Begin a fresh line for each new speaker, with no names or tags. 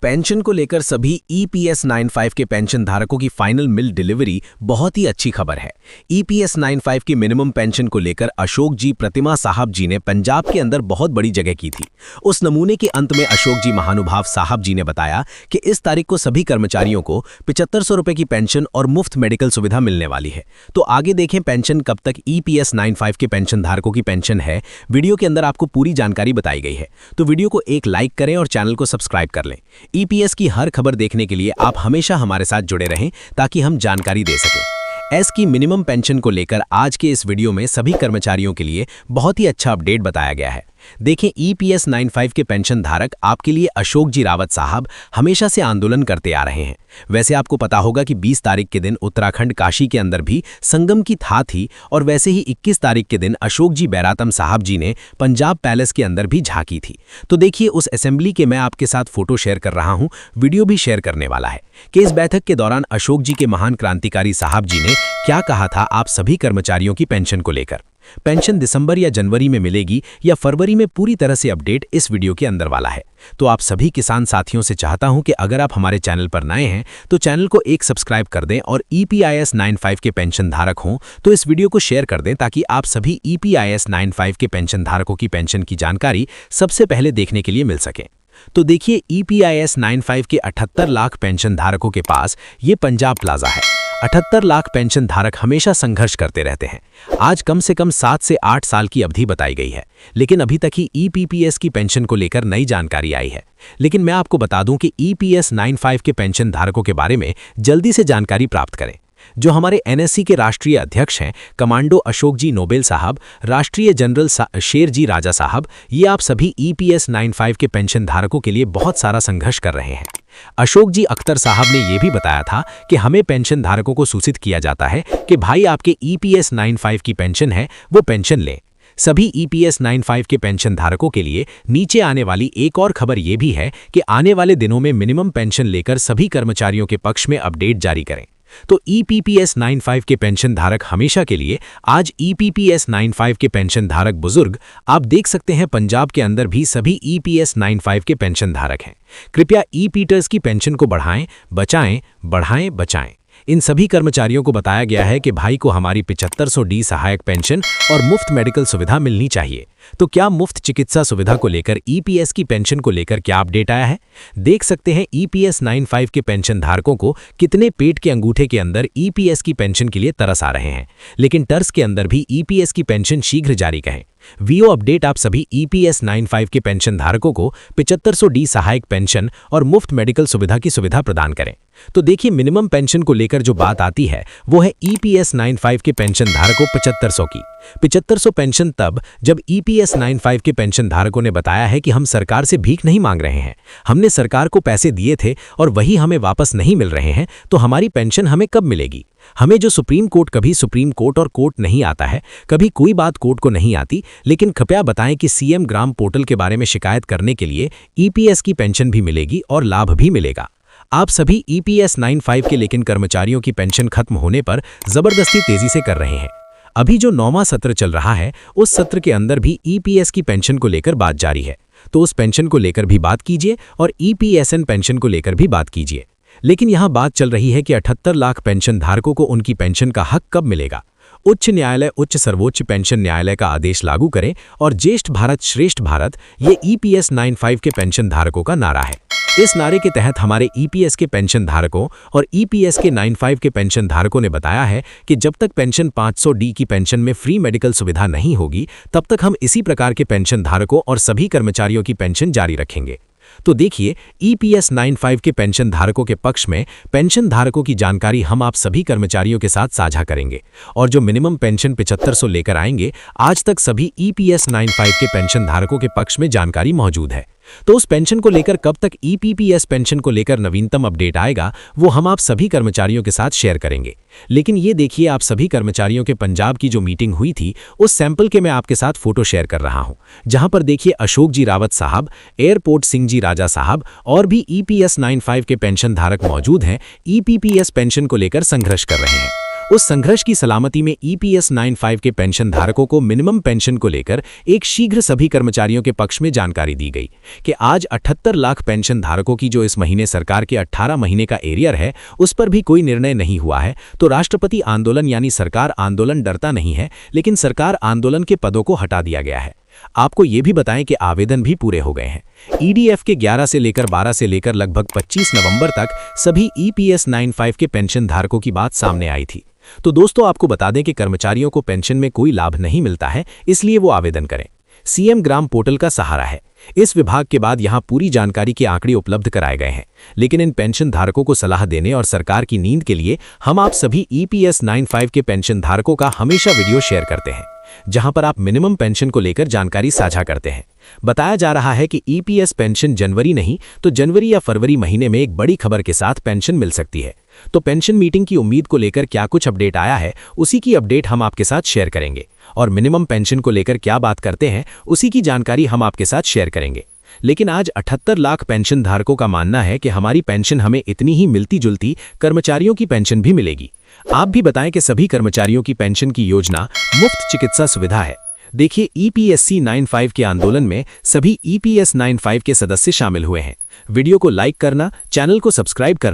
Pension को लेकर सभी ईपीएस 95 के पेंशन धारकों की फाइनल मिल डिलीवरी बहुत ही अच्छी खबर है। ईपीएस 95 की मिनिमम पेंशन को लेकर अशोक जी प्रतिमा साहब जी ने पंजाब के अंदर बहुत बड़ी जगह की थी। उस नमूने के अंत में अशोक जी महानुभाव साहब जी ने बताया कि इस तारीख को सभी कर्मचारियों को 7500 रुपए की पेंशन और मुफ्त मेडिकल सुविधा मिलने वाली है। तो आगे देखें पेंशन कब तक ईपीएस 95 के पेंशन धारकों की पेंशन है। वीडियो के अंदर आपको पूरी जानकारी बताई गई है, तो वीडियो को एक लाइक करें और चैनल को सब्सक्राइब कर लें। ईपीएस की हर खबर देखने के लिए आप हमेशा हमारे साथ जुड़े रहें ताकि हम जानकारी दे सकें। एस की मिनिमम पेंशन को लेकर आज के इस वीडियो में सभी कर्मचारियों के लिए बहुत ही अच्छा अपडेट बताया गया है। देखें, ईपीएस 95 के पेंशन धारक आपके लिए अशोक जी रावत साहब हमेशा से आंदोलन करते आ रहे हैं। वैसे आपको पता होगा कि 20 तारीख के दिन उत्तराखंड काशी के अंदर भी संगम की था थी और वैसे ही 21 तारीख के दिन अशोक जी बैरातम साहब जी ने पंजाब पैलेस के अंदर भी झांकी थी। तो देखिए, उस असेंबली के मैं आपके साथ फोटो शेयर कर रहा हूं, वीडियो भी शेयर करने वाला है कि इस बैठक के दौरान अशोक जी के महान क्रांतिकारी साहब जी ने क्या कहा था आप सभी कर्मचारियों की पेंशन को लेकर। पेंशन दिसंबर या जनवरी में मिलेगी या फरवरी में, पूरी तरह से अपडेट इस वीडियो के अंदर वाला है। तो आप सभी किसान साथियों से चाहता हूं कि अगर आप हमारे चैनल पर नए हैं तो चैनल को एक सब्सक्राइब कर दें और ईपीआईएस 95 के पेंशन धारक हों तो इस वीडियो को शेयर कर दें ताकि आप सभी ईपीआईएस 95 के पेंशन धारकों की पेंशन की जानकारी सबसे पहले देखने के लिए मिल सके। तो देखिए, ईपीआईएस 95 के 78 लाख पेंशन धारकों के पास ये पंजाब प्लाजा है। 78 लाख पेंशन धारक हमेशा संघर्ष करते रहते हैं। आज कम से कम 7 से 8 साल की अवधि बताई गई है, लेकिन अभी तक ही ईपीपीएस की पेंशन को लेकर नई जानकारी आई है। लेकिन मैं आपको बता दूं कि ईपीएस 95 के पेंशन धारकों के बारे में जल्दी से जानकारी प्राप्त करें। जो हमारे एनएससी के राष्ट्रीय अध्यक्ष हैं कमांडो अशोक जी नोबेल साहब, राष्ट्रीय जनरल शेर जी राजा साहब, ये आप सभी ईपीएस 95 के पेंशन धारकों के लिए बहुत सारा संघर्ष कर रहे हैं। अशोक जी अख्तर साहब ने यह भी बताया था कि हमें पेंशन धारकों को सूचित किया जाता है कि भाई आपके ईपीएस 95 की पेंशन है वो पेंशन लें। सभी ईपीएस 95 के पेंशन धारकों के लिए नीचे आने वाली एक और खबर यह भी है कि आने वाले दिनों में मिनिमम पेंशन लेकर सभी कर्मचारियों के पक्ष में अपडेट जारी करें। तो ईपीपीएस 95 के पेंशन धारक हमेशा के लिए आज ईपीपीएस 95 के पेंशन धारक बुजुर्ग आप देख सकते हैं पंजाब के अंदर भी सभी ईपीएस 95 के पेंशन धारक हैं। कृपया ईपीटर्स की पेंशन को बढ़ाएं, बचाएं, बढ़ाएं, बचाएं। इन सभी कर्मचारियों को बताया गया है कि भाई को हमारी 7500 डी सहायक पेंशन और मुफ्त मेडिकल सुविधा मिलनी चाहिए। तो क्या मुफ्त चिकित्सा सुविधा को लेकर ईपीएस की पेंशन को लेकर क्या अपडेट आया है? देख सकते हैं ईपीएस 95 के पेंशन धारकों को कितने पेट के अंगूठे के अंदर ईपीएस की पेंशन के लिए तरस आ रहे हैं, लेकिन टर्स के अंदर भी ईपीएस की पेंशन शीघ्र जारी करें। वीओ अपडेट आप सभी ईपीएस 95 के पेंशन धारकों को 7500 डी सहायक पेंशन और मुफ्त मेडिकल सुविधा की सुविधा प्रदान करें। तो देखिए, मिनिमम पेंशन को लेकर जो बात आती है वो है ईपीएस 95 के पेंशन धारकों 7500 की। 7500 पेंशन तब जब ईपीएस 95 के पेंशन धारकों ने बताया है कि हम सरकार से भीख नहीं मांग रहे हैं, हमने सरकार को पैसे दिए थे और वही हमें वापस नहीं मिल रहे हैं, तो हमारी पेंशन हमें कब मिलेगी? हमें जो सुप्रीम कोर्ट, कभी सुप्रीम कोर्ट और कोर्ट नहीं आता है, कभी कोई बात कोर्ट को नहीं आती, लेकिन कृपया बताएं कि सीएम ग्राम पोर्टल के बारे में शिकायत करने के लिए ईपीएस की पेंशन भी मिलेगी और लाभ भी मिलेगा। आप सभी ईपीएस 95 के लेकिन कर्मचारियों की पेंशन खत्म होने पर जबरदस्ती तेजी से कर रहे हैं। अभी जो 9वां सत्र चल रहा है उस सत्र के अंदर भी ईपीएस की पेंशन को लेकर बात जारी है, तो उस पेंशन को लेकर भी बात कीजिए और ईपीएसएन पेंशन को लेकर भी बात कीजिए। लेकिन यहां बात चल रही है कि 78 लाख पेंशन धारकों को उनकी पेंशन का हक कब मिलेगा। उच्च न्यायालय, उच्च सर्वोच्च पेंशन न्यायालय का आदेश लागू करें और ज्येष्ठ भारत श्रेष्ठ भारत, ये ईपीएस 95 के पेंशन धारकों का नारा है। इस नारे के तहत हमारे ईपीएस के पेंशन धारकों और ईपीएस के 95 के पेंशन धारकों ने बताया है कि जब तक पेंशन 500 डी की पेंशन में फ्री मेडिकल सुविधा नहीं होगी तब तक हम इसी प्रकार के पेंशन धारकों और सभी कर्मचारियों की पेंशन जारी रखेंगे। तो देखिए, ईपीएस 95 के पेंशन धारकों के पक्ष में पेंशन धारकों की जानकारी हम आप सभी कर्मचारियों के साथ साझा करेंगे और जो मिनिमम पेंशन 7500 लेकर आएंगे, आज तक सभी ईपीएस 95 के पेंशन धारकों के पक्ष में जानकारी मौजूद है। तो उस पेंशन को लेकर कब तक ईपीपीएस पेंशन को लेकर नवीनतम अपडेट आएगा वो हम आप सभी कर्मचारियों के साथ शेयर करेंगे। लेकिन ये देखिए, आप सभी कर्मचारियों के पंजाब की जो मीटिंग हुई थी उस सैंपल के मैं आपके साथ फोटो शेयर कर रहा हूं, जहां पर देखिए अशोक जी रावत साहब, एयरपोर्ट सिंह जी राजा साहब और भी ईपीएस 95 के पेंशन धारक मौजूद हैं, ईपीपीएस पेंशन को लेकर संघर्ष कर रहे हैं। उस संघर्ष की सलामती में EPS 95 के पेंशन धारकों को मिनिमम पेंशन को लेकर एक शीघ्र सभी कर्मचारियों के पक्ष में जानकारी दी गई कि आज 78 लाख पेंशन धारकों की जो इस महीने सरकार के 18 महीने का एरियर है उस पर भी कोई निर्णय नहीं हुआ है। तो राष्ट्रपति आंदोलन यानी सरकार आंदोलन डरता नहीं है, लेकिन सरकार आंदोलन के पदों को हटा दिया गया है। आपको ये भी बताएं कि आवेदन भी पूरे हो गए हैं। EDF के 11 से लेकर 12 से लेकर लगभग 25 नवंबर तक सभी EPS 95 के पेंशन धारकों की बात सामने आई थी। तो दोस्तों, आपको बता दें कि कर्मचारियों को पेंशन में कोई लाभ नहीं मिलता है, इसलिए वो आवेदन करें। CM ग्राम पोर्टल का सहारा है। इस विभाग के बाद यहां पूरी जानकारी के आंकड़े उपलब्ध कराए गए हैं, लेकिन इन पेंशन धारकों को सलाह देने और सरकार की नींद के लिए हम आप सभी EPS 95 के पेंशन धारकों का हमेशा वीडियो शेयर करते हैं, जहां पर आप मिनिमम पेंशन को लेकर जानकारी साझा करते हैं। बताया जा रहा है कि EPS पेंशन जनवरी नहीं तो जनवरी या फरवरी महीने में एक बड़ी खबर के साथ पेंशन मिल सकती है। तो पेंशन मीटिंग की उम्मीद को लेकर क्या कुछ अपडेट आया है, उसी की अपडेट हम आपके साथ शेयर करेंगे, और मिनिमम पेंशन को लेकर क्या बात करते हैं उसी की जानकारी हम आपके साथ शेयर करेंगे। लेकिन आज 78 लाख पेंशन धारकों का मानना है कि हमारी पेंशन हमें इतनी ही मिलती जुलती कर्मचारियों की पेंशन भी मिलेगी। आप भी बताएं कि सभी कर्मचारियों की पेंशन की योजना मुफ्त चिकित्सा सुविधा है। देखिए, EPSC 95 के आंदोलन में सभी EPS 95 के सदस्य शामिल हुए हैं। वीडियो को लाइक करना, चैनल को सब्सक्राइब करना